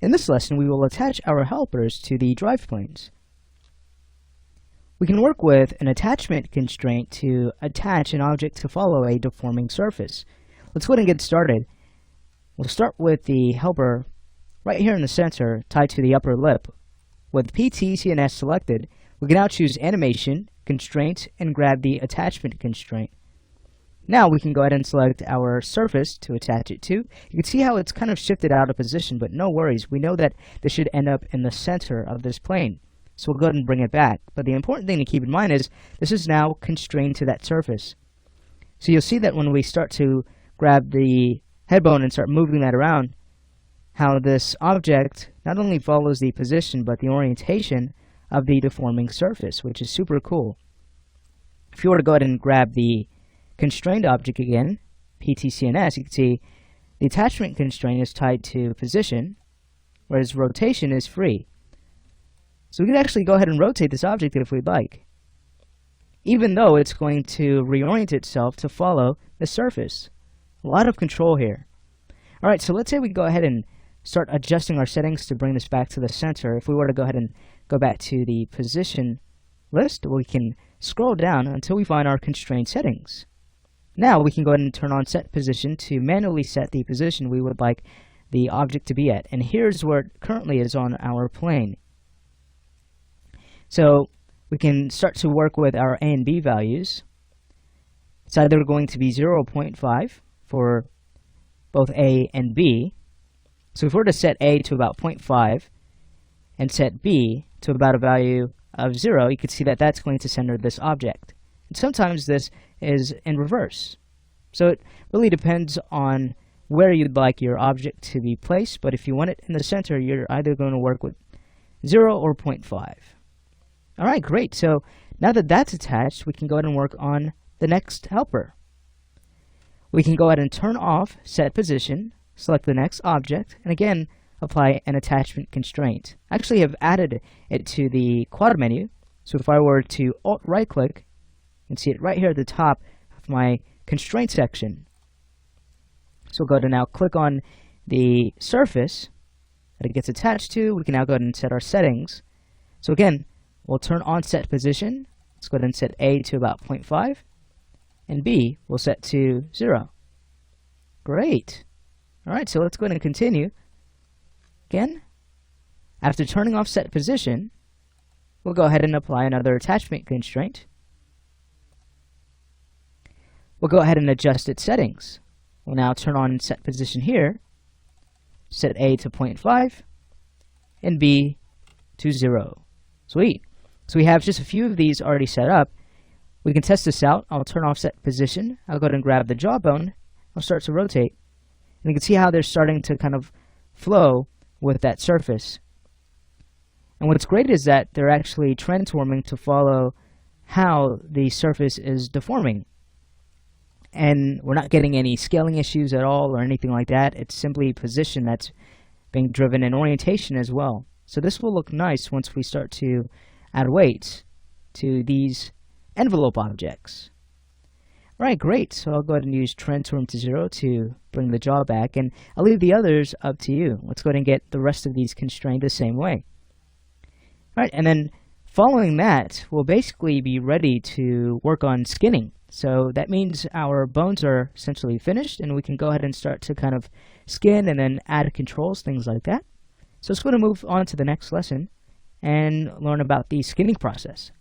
In this lesson, we will attach our helpers to the drive planes. We can work with an attachment constraint to attach an object to follow a deforming surface. Let's go ahead and get started. We'll start with the helper right here in the center, tied to the upper lip. With PTCNS selected, we can now choose Animation, Constraint, and grab the Attachment constraint. Now we can go ahead and select our surface to attach it to. You can see how it's kind of shifted out of position, but no worries. We know that this should end up in the center of this plane. So we'll go ahead and bring it back. But the important thing to keep in mind is this is now constrained to that surface. So you'll see that when we start to grab the head bone and start moving that around, how this object not only follows the position but the orientation of the deforming surface, which is super cool. If you were to go ahead and grab the constrained object again, PTCNS, you can see the attachment constraint is tied to position, whereas rotation is free. So we can actually go ahead and rotate this object if we'd like, even though it's going to reorient itself to follow the surface. A lot of control here. Alright, so let's say we go ahead and start adjusting our settings to bring this back to the center. If we were to go ahead and go back to the position list, we can scroll down until we find our constraint settings. Now we can go ahead and turn on set position to manually set the position we would like the object to be at. And here's where it currently is on our plane. So we can start to work with our A and B values. It's either going to be 0.5 for both A and B. So if we were to set A to about 0.5 and set B to about a value of 0, you can see that that's going to center this object. And sometimes this is in reverse. So it really depends on where you'd like your object to be placed, but if you want it in the center, you're either going to work with 0 or 0.5. Alright, great. So now that that's attached, we can go ahead and work on the next helper. We can go ahead and turn off set position, select the next object, and again, apply an attachment constraint. I actually have added it to the quad menu, so if I were to Alt right click, you can see it right here at the top of my constraint section. So we'll go ahead and now click on the surface that it gets attached to. We can now go ahead and set our settings. So again, we'll turn on set position. Let's go ahead and set A to about 0.5, and B we'll set to 0. Great. Alright, so let's go ahead and continue. Again, after turning off set position, we'll go ahead and apply another attachment constraint. We'll go ahead and adjust its settings. We'll now turn on set position here, set A to 0.5, and B to 0. Sweet. So we have just a few of these already set up. We can test this out. I'll turn off set position. I'll go ahead and grab the jawbone. I'll start to rotate. And you can see how they're starting to kind of flow with that surface. And what's great is that they're actually transforming to follow how the surface is deforming. And we're not getting any scaling issues at all or anything like that. It's simply position that's being driven and orientation as well. So this will look nice once we start to add weights to these envelope objects. Alright, great. So I'll go ahead and use transform to 0 to bring the jaw back, and I'll leave the others up to you. Let's go ahead and get the rest of these constrained the same way. Alright, and then following that, we'll basically be ready to work on skinning. So that means our bones are essentially finished, and we can go ahead and start to kind of skin and then add controls, things like that. So let's go ahead and move on to the next lesson and learn about the skinning process.